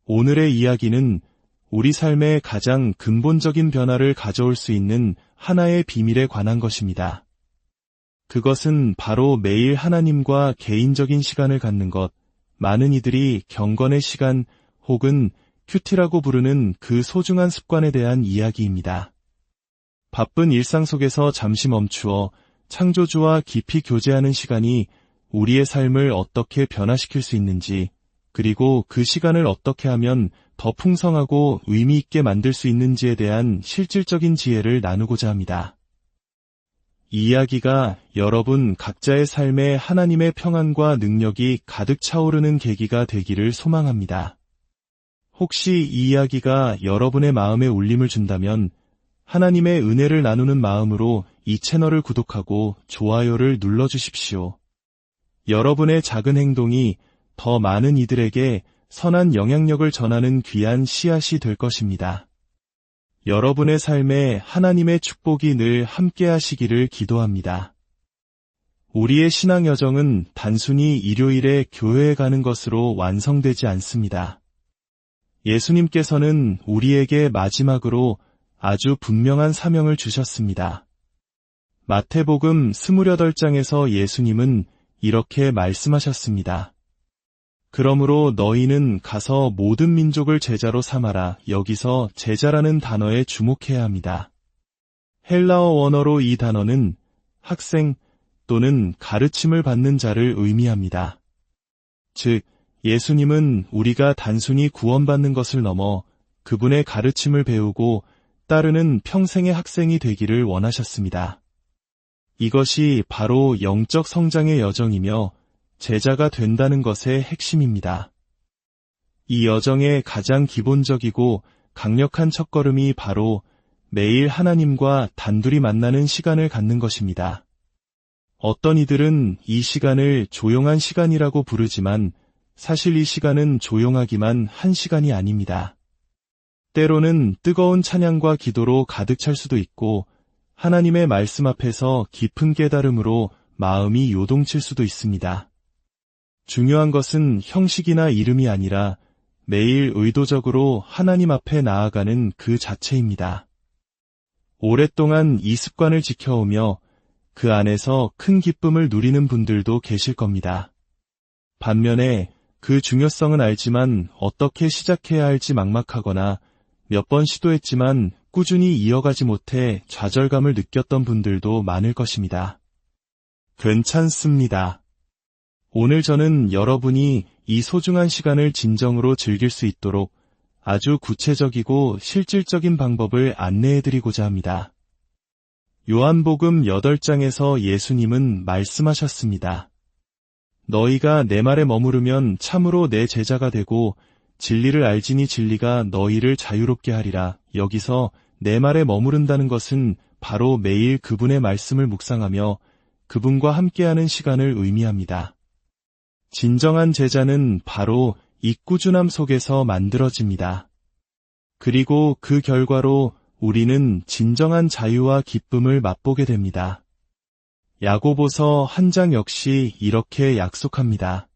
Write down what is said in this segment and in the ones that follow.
오늘의 이야기는 우리 삶의 가장 근본적인 변화를 가져올 수 있는 하나의 비밀에 관한 것입니다. 그것은 바로 매일 하나님과 개인적인 시간을 갖는 것, 많은 이들이 경건의 시간 혹은 큐티라고 부르는 그 소중한 습관에 대한 이야기입니다. 바쁜 일상 속에서 잠시 멈추어 창조주와 깊이 교제하는 시간이 우리의 삶을 어떻게 변화시킬 수 있는지, 그리고 그 시간을 어떻게 하면 더 풍성하고 의미 있게 만들 수 있는지에 대한 실질적인 지혜를 나누고자 합니다. 이 이야기가 여러분 각자의 삶에 하나님의 평안과 능력이 가득 차오르는 계기가 되기를 소망합니다. 혹시 이 이야기가 여러분의 마음에 울림을 준다면 하나님의 은혜를 나누는 마음으로 이 채널을 구독하고 좋아요를 눌러주십시오. 여러분의 작은 행동이 더 많은 이들에게 선한 영향력을 전하는 귀한 씨앗이 될 것입니다. 여러분의 삶에 하나님의 축복이 늘 함께 하시기를 기도합니다. 우리의 신앙 여정은 단순히 일요일에 교회에 가는 것으로 완성되지 않습니다. 예수님께서는 우리에게 마지막으로 아주 분명한 사명을 주셨습니다. 마태복음 28장에서 예수님은 이렇게 말씀하셨습니다. 그러므로 너희는 가서 모든 민족을 제자로 삼아라. 여기서 제자라는 단어에 주목해야 합니다. 헬라어 원어로 이 단어는 학생 또는 가르침을 받는 자를 의미합니다. 즉, 예수님은 우리가 단순히 구원받는 것을 넘어 그분의 가르침을 배우고 따르는 평생의 학생이 되기를 원하셨습니다. 이것이 바로 영적 성장의 여정이며 제자가 된다는 것의 핵심입니다. 이 여정의 가장 기본적이고 강력한 첫걸음이 바로 매일 하나님과 단둘이 만나는 시간을 갖는 것입니다. 어떤 이들은 이 시간을 조용한 시간이라고 부르지만 사실 이 시간은 조용하기만 한 시간이 아닙니다. 때로는 뜨거운 찬양과 기도로 가득 찰 수도 있고 하나님의 말씀 앞에서 깊은 깨달음으로 마음이 요동칠 수도 있습니다. 중요한 것은 형식이나 이름이 아니라 매일 의도적으로 하나님 앞에 나아가는 그 자체입니다. 오랫동안 이 습관을 지켜오며 그 안에서 큰 기쁨을 누리는 분들도 계실 겁니다. 반면에 그 중요성은 알지만 어떻게 시작해야 할지 막막하거나 몇 번 시도했지만 꾸준히 이어가지 못해 좌절감을 느꼈던 분들도 많을 것입니다. 괜찮습니다. 오늘 저는 여러분이 이 소중한 시간을 진정으로 즐길 수 있도록 아주 구체적이고 실질적인 방법을 안내해드리고자 합니다. 요한복음 8장에서 예수님은 말씀하셨습니다. 너희가 내 말에 머무르면 참으로 내 제자가 되고 진리를 알지니 진리가 너희를 자유롭게 하리라. 여기서 내 말에 머무른다는 것은 바로 매일 그분의 말씀을 묵상하며 그분과 함께하는 시간을 의미합니다. 진정한 제자는 바로 이 꾸준함 속에서 만들어집니다. 그리고 그 결과로 우리는 진정한 자유와 기쁨을 맛보게 됩니다. 야고보서 1장 역시 이렇게 약속합니다.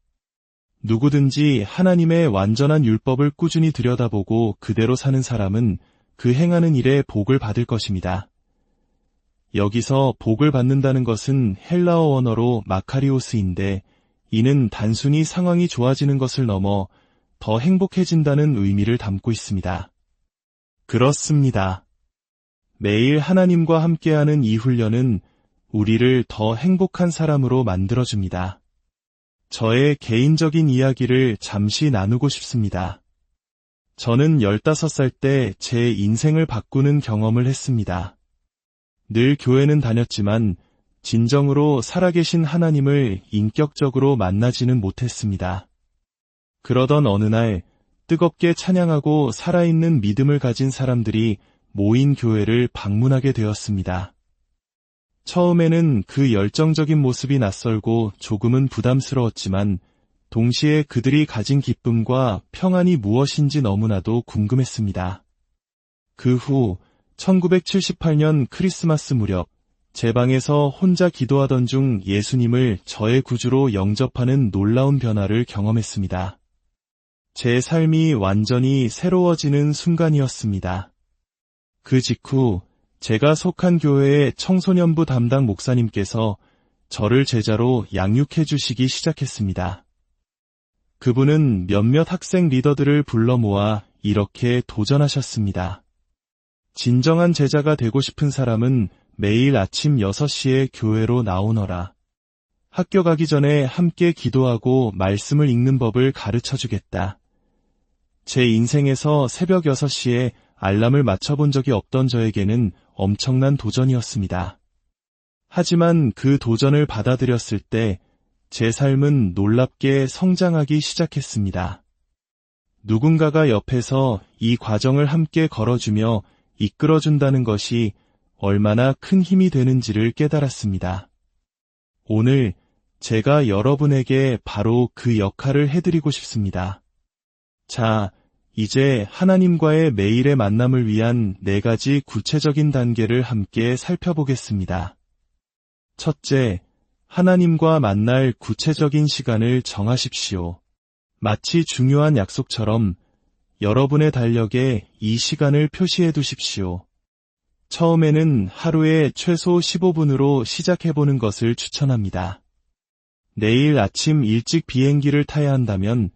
누구든지 하나님의 완전한 율법을 꾸준히 들여다보고 그대로 사는 사람은 그 행하는 일에 복을 받을 것입니다. 여기서 복을 받는다는 것은 헬라어 원어로 마카리오스인데 이는 단순히 상황이 좋아지는 것을 넘어 더 행복해진다는 의미를 담고 있습니다. 그렇습니다. 매일 하나님과 함께하는 이 훈련은 우리를 더 행복한 사람으로 만들어줍니다. 저의 개인적인 이야기를 잠시 나누고 싶습니다. 저는 15살 때 제 인생을 바꾸는 경험을 했습니다. 늘 교회는 다녔지만 진정으로 살아계신 하나님을 인격적으로 만나지는 못했습니다. 그러던 어느 날 뜨겁게 찬양하고 살아있는 믿음을 가진 사람들이 모인 교회를 방문하게 되었습니다. 처음에는 그 열정적인 모습이 낯설고 조금은 부담스러웠지만 동시에 그들이 가진 기쁨과 평안이 무엇인지 너무나도 궁금했습니다. 그 후 1978년 크리스마스 무렵 제 방에서 혼자 기도하던 중 예수님을 저의 구주로 영접하는 놀라운 변화를 경험했습니다. 제 삶이 완전히 새로워지는 순간이었습니다. 그 직후 제가 속한 교회의 청소년부 담당 목사님께서 저를 제자로 양육해 주시기 시작했습니다. 그분은 몇몇 학생 리더들을 불러 모아 이렇게 도전하셨습니다. 진정한 제자가 되고 싶은 사람은 매일 아침 6시에 교회로 나오너라. 학교 가기 전에 함께 기도하고 말씀을 읽는 법을 가르쳐 주겠다. 제 인생에서 새벽 6시에 알람을 맞춰본 적이 없던 저에게는 엄청난 도전이었습니다. 하지만 그 도전을 받아들였을 때 제 삶은 놀랍게 성장하기 시작했습니다. 누군가가 옆에서 이 과정을 함께 걸어주며 이끌어준다는 것이 얼마나 큰 힘이 되는지를 깨달았습니다. 오늘 제가 여러분에게 바로 그 역할을 해드리고 싶습니다. 자, 이제 하나님과의 매일의 만남을 위한 4가지 구체적인 단계를 함께 살펴보겠습니다. 첫째, 하나님과 만날 구체적인 시간을 정하십시오. 마치 중요한 약속처럼 여러분의 달력에 이 시간을 표시해 두십시오. 처음에는 하루에 최소 15분으로 시작해보는 것을 추천합니다. 내일 아침 일찍 비행기를 타야 한다면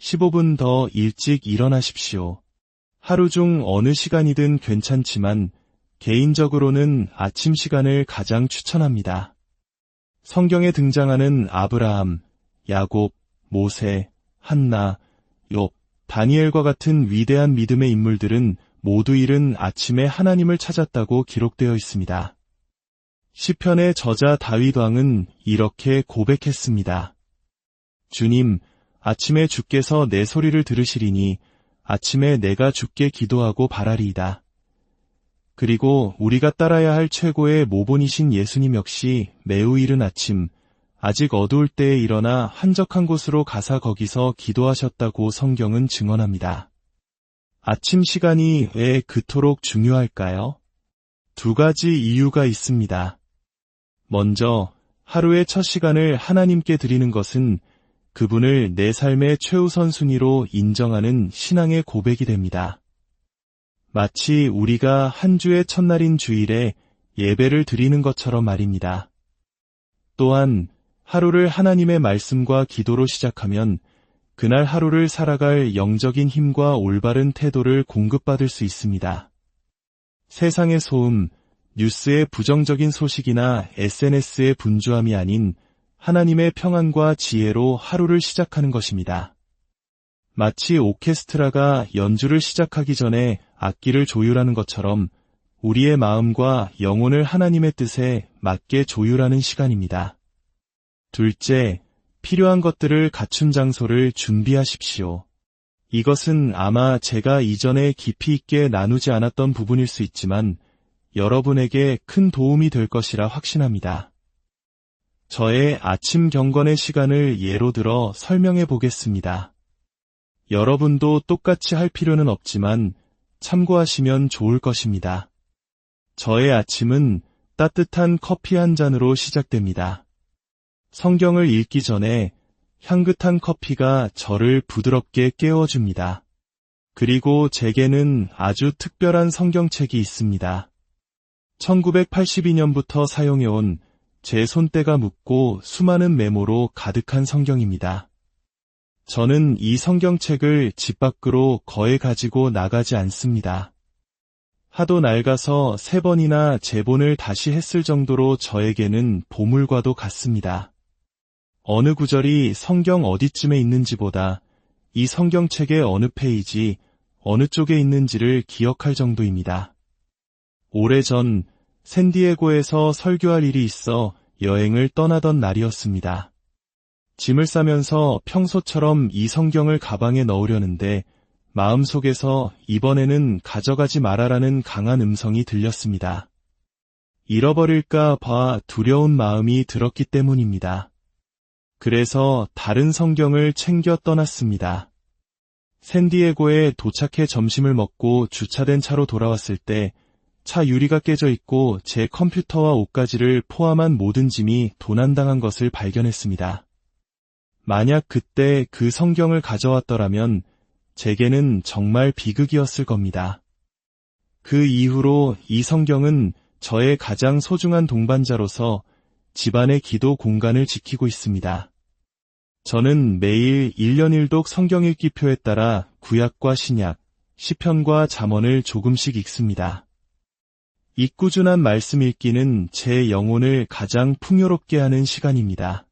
15분 더 일찍 일어나십시오. 하루 중 어느 시간이든 괜찮지만 개인적으로는 아침 시간을 가장 추천합니다. 성경에 등장하는 아브라함, 야곱, 모세, 한나, 욥, 다니엘과 같은 위대한 믿음의 인물들은 모두 이른 아침에 하나님을 찾았다고 기록되어 있습니다. 시편의 저자 다윗 왕은 이렇게 고백했습니다. 주님, 아침에 주께서 내 소리를 들으시리니 아침에 내가 주께 기도하고 바라리이다. 그리고 우리가 따라야 할 최고의 모본이신 예수님 역시 매우 이른 아침, 아직 어두울 때에 일어나 한적한 곳으로 가사 거기서 기도하셨다고 성경은 증언합니다. 아침 시간이 왜 그토록 중요할까요? 2가지 이유가 있습니다. 먼저, 하루의 첫 시간을 하나님께 드리는 것은 그분을 내 삶의 최우선 순위로 인정하는 신앙의 고백이 됩니다. 마치 우리가 한 주의 첫날인 주일에 예배를 드리는 것처럼 말입니다. 또한 하루를 하나님의 말씀과 기도로 시작하면 그날 하루를 살아갈 영적인 힘과 올바른 태도를 공급받을 수 있습니다. 세상의 소음, 뉴스의 부정적인 소식이나 SNS의 분주함이 아닌 하나님의 평안과 지혜로 하루를 시작하는 것입니다. 마치 오케스트라가 연주를 시작하기 전에 악기를 조율하는 것처럼 우리의 마음과 영혼을 하나님의 뜻에 맞게 조율하는 시간입니다. 둘째, 필요한 것들을 갖춘 장소를 준비하십시오. 이것은 아마 제가 이전에 깊이 있게 나누지 않았던 부분일 수 있지만 여러분에게 큰 도움이 될 것이라 확신합니다. 저의 아침 경건의 시간을 예로 들어 설명해 보겠습니다. 여러분도 똑같이 할 필요는 없지만 참고하시면 좋을 것입니다. 저의 아침은 따뜻한 커피 한 잔으로 시작됩니다. 성경을 읽기 전에 향긋한 커피가 저를 부드럽게 깨워줍니다. 그리고 제게는 아주 특별한 성경책이 있습니다. 1982년부터 사용해온 제 손때가 묻고 수많은 메모로 가득한 성경입니다. 저는 이 성경책을 집 밖으로 거의 가지고 나가지 않습니다. 하도 낡아서 3번이나 재본을 다시 했을 정도로 저에게는 보물과도 같습니다. 어느 구절이 성경 어디쯤에 있는지보다 이 성경책의 어느 페이지, 어느 쪽에 있는지를 기억할 정도입니다. 오래전 샌디에고에서 설교할 일이 있어 여행을 떠나던 날이었습니다. 짐을 싸면서 평소처럼 이 성경을 가방에 넣으려는데 마음속에서 이번에는 가져가지 말아라는 강한 음성이 들렸습니다. 잃어버릴까 봐 두려운 마음이 들었기 때문입니다. 그래서 다른 성경을 챙겨 떠났습니다. 샌디에고에 도착해 점심을 먹고 주차된 차로 돌아왔을 때 차 유리가 깨져 있고 제 컴퓨터와 옷가지를 포함한 모든 짐이 도난당한 것을 발견했습니다. 만약 그때 그 성경을 가져왔더라면 제게는 정말 비극이었을 겁니다. 그 이후로 이 성경은 저의 가장 소중한 동반자로서 집안의 기도 공간을 지키고 있습니다. 저는 매일 1년 1독 성경 읽기표에 따라 구약과 신약, 시편과 잠언을 조금씩 읽습니다. 이 꾸준한 말씀 읽기는 제 영혼을 가장 풍요롭게 하는 시간입니다.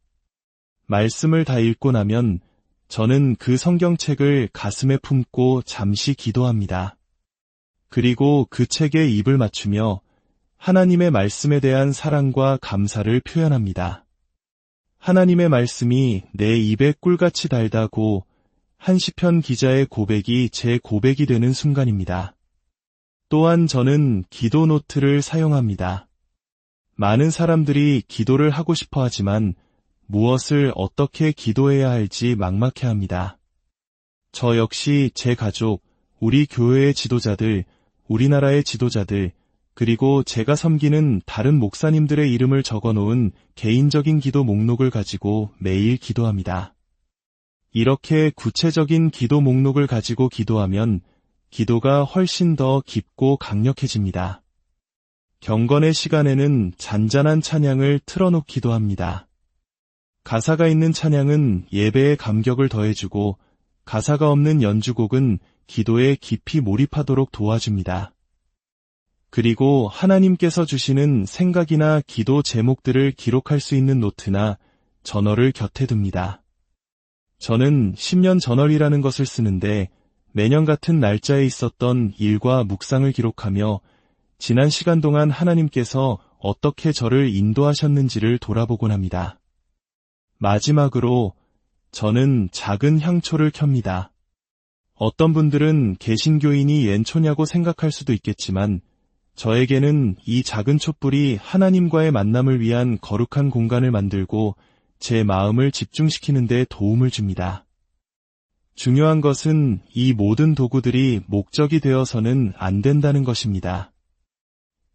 말씀을 다 읽고 나면 저는 그 성경책을 가슴에 품고 잠시 기도합니다. 그리고 그 책에 입을 맞추며 하나님의 말씀에 대한 사랑과 감사를 표현합니다. 하나님의 말씀이 내 입에 꿀같이 달다고 한 시편 기자의 고백이 제 고백이 되는 순간입니다. 또한 저는 기도 노트를 사용합니다. 많은 사람들이 기도를 하고 싶어 하지만 무엇을 어떻게 기도해야 할지 막막해합니다. 저 역시 제 가족, 우리 교회의 지도자들, 우리나라의 지도자들, 그리고 제가 섬기는 다른 목사님들의 이름을 적어놓은 개인적인 기도 목록을 가지고 매일 기도합니다. 이렇게 구체적인 기도 목록을 가지고 기도하면 기도가 훨씬 더 깊고 강력해집니다. 경건의 시간에는 잔잔한 찬양을 틀어놓기도 합니다. 가사가 있는 찬양은 예배의 감격을 더해주고 가사가 없는 연주곡은 기도에 깊이 몰입하도록 도와줍니다. 그리고 하나님께서 주시는 생각이나 기도 제목들을 기록할 수 있는 노트나 저널을 곁에 둡니다. 저는 10년 저널이라는 것을 쓰는데 매년 같은 날짜에 있었던 일과 묵상을 기록하며 지난 시간 동안 하나님께서 어떻게 저를 인도하셨는지를 돌아보곤 합니다. 마지막으로 저는 작은 향초를 켭니다. 어떤 분들은 개신교인이 옌초냐고 생각할 수도 있겠지만 저에게는 이 작은 촛불이 하나님과의 만남을 위한 거룩한 공간을 만들고 제 마음을 집중시키는 데 도움을 줍니다. 중요한 것은 이 모든 도구들이 목적이 되어서는 안 된다는 것입니다.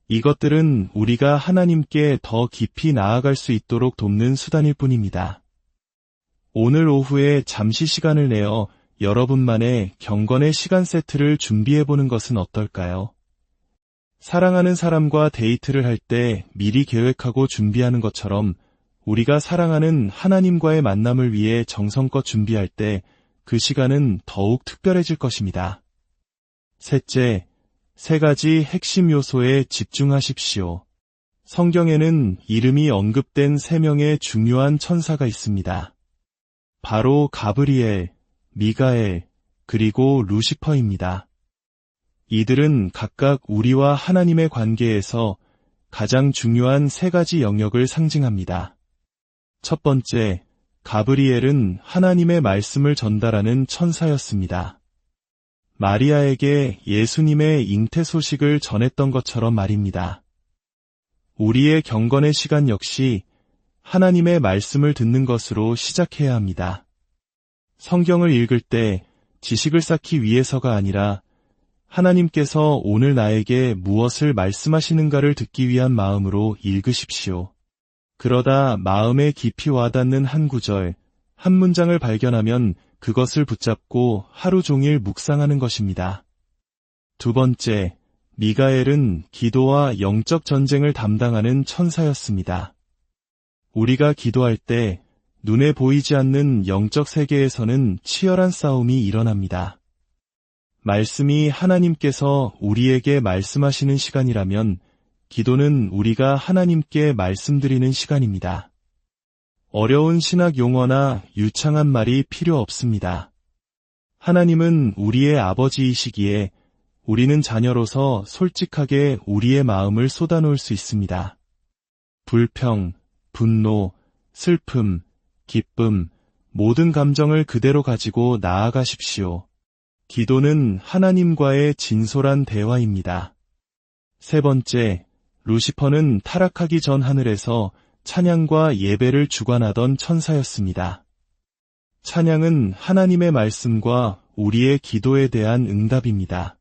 이것들은 우리가 하나님께 더 깊이 나아갈 수 있도록 돕는 수단일 뿐입니다. 오늘 오후에 잠시 시간을 내어 여러분만의 경건의 시간 세트를 준비해보는 것은 어떨까요? 사랑하는 사람과 데이트를 할 때 미리 계획하고 준비하는 것처럼 우리가 사랑하는 하나님과의 만남을 위해 정성껏 준비할 때 그 시간은 더욱 특별해질 것입니다. 셋째, 3가지 핵심 요소에 집중하십시오. 성경에는 이름이 언급된 3명의 중요한 천사가 있습니다. 바로 가브리엘, 미가엘, 그리고 루시퍼입니다. 이들은 각각 우리와 하나님의 관계에서 가장 중요한 3가지 영역을 상징합니다. 첫 번째, 가브리엘은 하나님의 말씀을 전달하는 천사였습니다. 마리아에게 예수님의 잉태 소식을 전했던 것처럼 말입니다. 우리의 경건의 시간 역시 하나님의 말씀을 듣는 것으로 시작해야 합니다. 성경을 읽을 때 지식을 쌓기 위해서가 아니라 하나님께서 오늘 나에게 무엇을 말씀하시는가를 듣기 위한 마음으로 읽으십시오. 그러다 마음에 깊이 와닿는 한 구절, 한 문장을 발견하면 그것을 붙잡고 하루 종일 묵상하는 것입니다. 두 번째, 미가엘은 기도와 영적 전쟁을 담당하는 천사였습니다. 우리가 기도할 때 눈에 보이지 않는 영적 세계에서는 치열한 싸움이 일어납니다. 말씀이 하나님께서 우리에게 말씀하시는 시간이라면 기도는 우리가 하나님께 말씀드리는 시간입니다. 어려운 신학 용어나 유창한 말이 필요 없습니다. 하나님은 우리의 아버지이시기에 우리는 자녀로서 솔직하게 우리의 마음을 쏟아놓을 수 있습니다. 불평, 분노, 슬픔, 기쁨, 모든 감정을 그대로 가지고 나아가십시오. 기도는 하나님과의 진솔한 대화입니다. 세 번째, 루시퍼는 타락하기 전 하늘에서 찬양과 예배를 주관하던 천사였습니다. 찬양은 하나님의 말씀과 우리의 기도에 대한 응답입니다.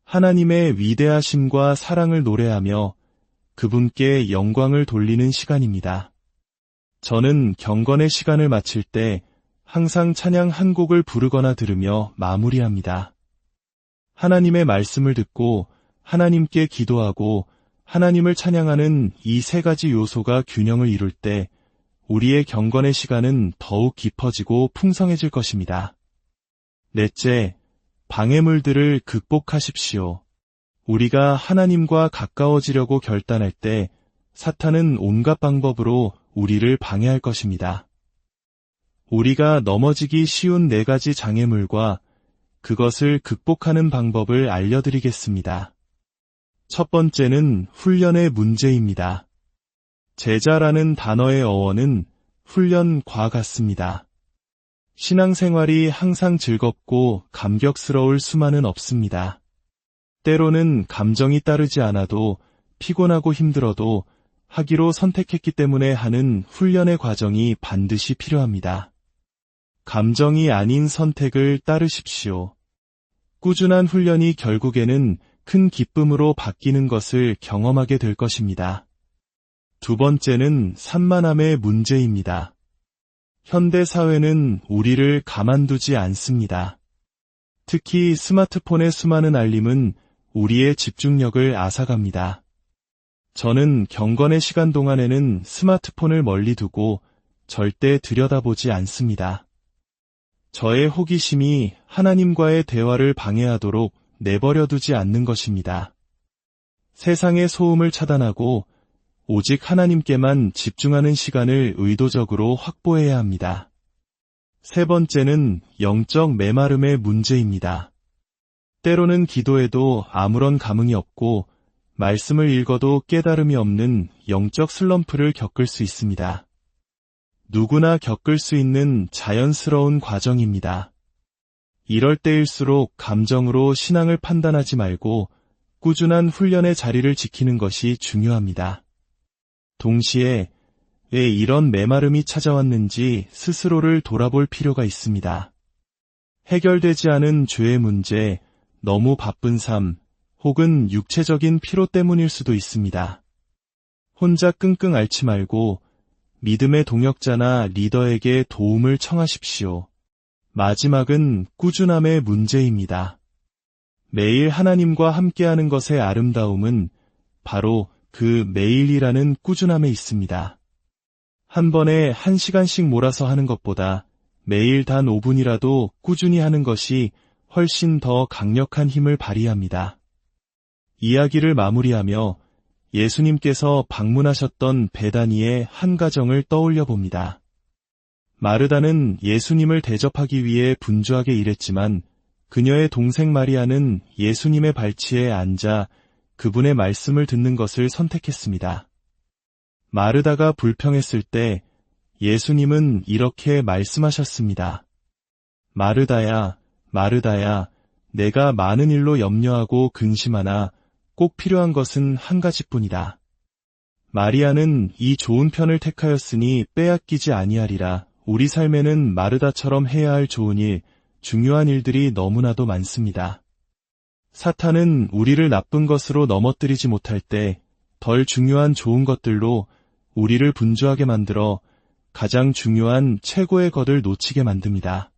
하나님의 위대하심과 사랑을 노래하며 그분께 영광을 돌리는 시간입니다. 저는 경건의 시간을 마칠 때 항상 찬양 한 곡을 부르거나 들으며 마무리합니다. 하나님의 말씀을 듣고 하나님께 기도하고 하나님을 찬양하는 이 세 가지 요소가 균형을 이룰 때 우리의 경건의 시간은 더욱 깊어지고 풍성해질 것입니다. 넷째, 방해물들을 극복하십시오. 우리가 하나님과 가까워지려고 결단할 때 사탄은 온갖 방법으로 우리를 방해할 것입니다. 우리가 넘어지기 쉬운 네 가지 장애물과 그것을 극복하는 방법을 알려드리겠습니다. 첫 번째는 훈련의 문제입니다. 제자라는 단어의 어원은 훈련과 같습니다. 신앙생활이 항상 즐겁고 감격스러울 수만은 없습니다. 때로는 감정이 따르지 않아도 피곤하고 힘들어도 하기로 선택했기 때문에 하는 훈련의 과정이 반드시 필요합니다. 감정이 아닌 선택을 따르십시오. 꾸준한 훈련이 결국에는 큰 기쁨으로 바뀌는 것을 경험하게 될 것입니다. 두 번째는 산만함의 문제입니다. 현대 사회는 우리를 가만두지 않습니다. 특히 스마트폰의 수많은 알림은 우리의 집중력을 앗아갑니다. 저는 경건의 시간 동안에는 스마트폰을 멀리 두고 절대 들여다보지 않습니다. 저의 호기심이 하나님과의 대화를 방해하도록 내버려두지 않는 것입니다. 세상의 소음을 차단하고 오직 하나님께만 집중하는 시간을 의도적으로 확보해야 합니다. 세 번째는 영적 메마름의 문제입니다. 때로는 기도해도 아무런 감흥이 없고 말씀을 읽어도 깨달음이 없는 영적 슬럼프를 겪을 수 있습니다. 누구나 겪을 수 있는 자연스러운 과정입니다. 이럴 때일수록 감정으로 신앙을 판단하지 말고 꾸준한 훈련의 자리를 지키는 것이 중요합니다. 동시에 왜 이런 메마름이 찾아왔는지 스스로를 돌아볼 필요가 있습니다. 해결되지 않은 죄의 문제, 너무 바쁜 삶, 혹은 육체적인 피로 때문일 수도 있습니다. 혼자 끙끙 앓지 말고 믿음의 동역자나 리더에게 도움을 청하십시오. 마지막은 꾸준함의 문제입니다. 매일 하나님과 함께하는 것의 아름다움은 바로 그 매일이라는 꾸준함에 있습니다. 한 번에 1시간씩 몰아서 하는 것보다 매일 단 5분이라도 꾸준히 하는 것이 훨씬 더 강력한 힘을 발휘합니다. 이야기를 마무리하며 예수님께서 방문하셨던 베다니의 한 가정을 떠올려 봅니다. 마르다는 예수님을 대접하기 위해 분주하게 일했지만 그녀의 동생 마리아는 예수님의 발치에 앉아 그분의 말씀을 듣는 것을 선택했습니다. 마르다가 불평했을 때 예수님은 이렇게 말씀하셨습니다. 마르다야, 마르다야, 내가 많은 일로 염려하고 근심하나 꼭 필요한 것은 한 가지뿐이다. 마리아는 이 좋은 편을 택하였으니 빼앗기지 아니하리라. 우리 삶에는 마르다처럼 해야 할 좋은 일, 중요한 일들이 너무나도 많습니다. 사탄은 우리를 나쁜 것으로 넘어뜨리지 못할 때 덜 중요한 좋은 것들로 우리를 분주하게 만들어 가장 중요한 최고의 것을 놓치게 만듭니다.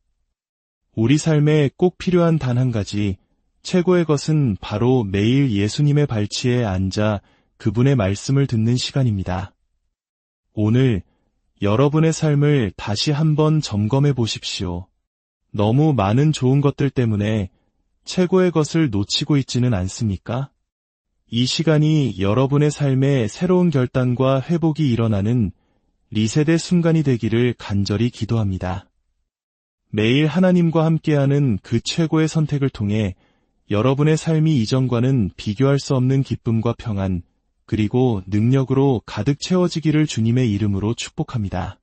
우리 삶에 꼭 필요한 단 한 가지, 최고의 것은 바로 매일 예수님의 발치에 앉아 그분의 말씀을 듣는 시간입니다. 오늘 여러분의 삶을 다시 한번 점검해 보십시오. 너무 많은 좋은 것들 때문에 최고의 것을 놓치고 있지는 않습니까? 이 시간이 여러분의 삶에 새로운 결단과 회복이 일어나는 리셋의 순간이 되기를 간절히 기도합니다. 매일 하나님과 함께하는 그 최고의 선택을 통해 여러분의 삶이 이전과는 비교할 수 없는 기쁨과 평안, 그리고 능력으로 가득 채워지기를 주님의 이름으로 축복합니다.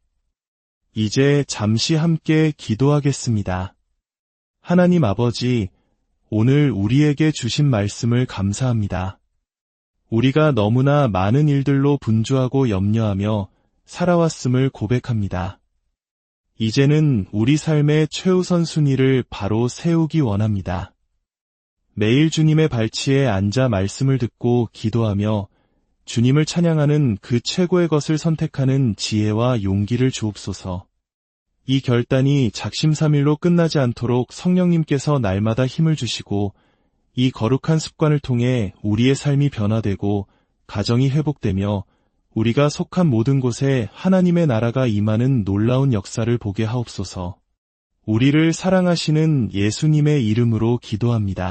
이제 잠시 함께 기도하겠습니다. 하나님 아버지, 오늘 우리에게 주신 말씀을 감사합니다. 우리가 너무나 많은 일들로 분주하고 염려하며 살아왔음을 고백합니다. 이제는 우리 삶의 최우선 순위를 바로 세우기 원합니다. 매일 주님의 발치에 앉아 말씀을 듣고 기도하며 주님을 찬양하는 그 최고의 것을 선택하는 지혜와 용기를 주옵소서. 이 결단이 작심삼일로 끝나지 않도록 성령님께서 날마다 힘을 주시고 이 거룩한 습관을 통해 우리의 삶이 변화되고 가정이 회복되며 우리가 속한 모든 곳에 하나님의 나라가 임하는 놀라운 역사를 보게 하옵소서. 우리를 사랑하시는 예수님의 이름으로 기도합니다.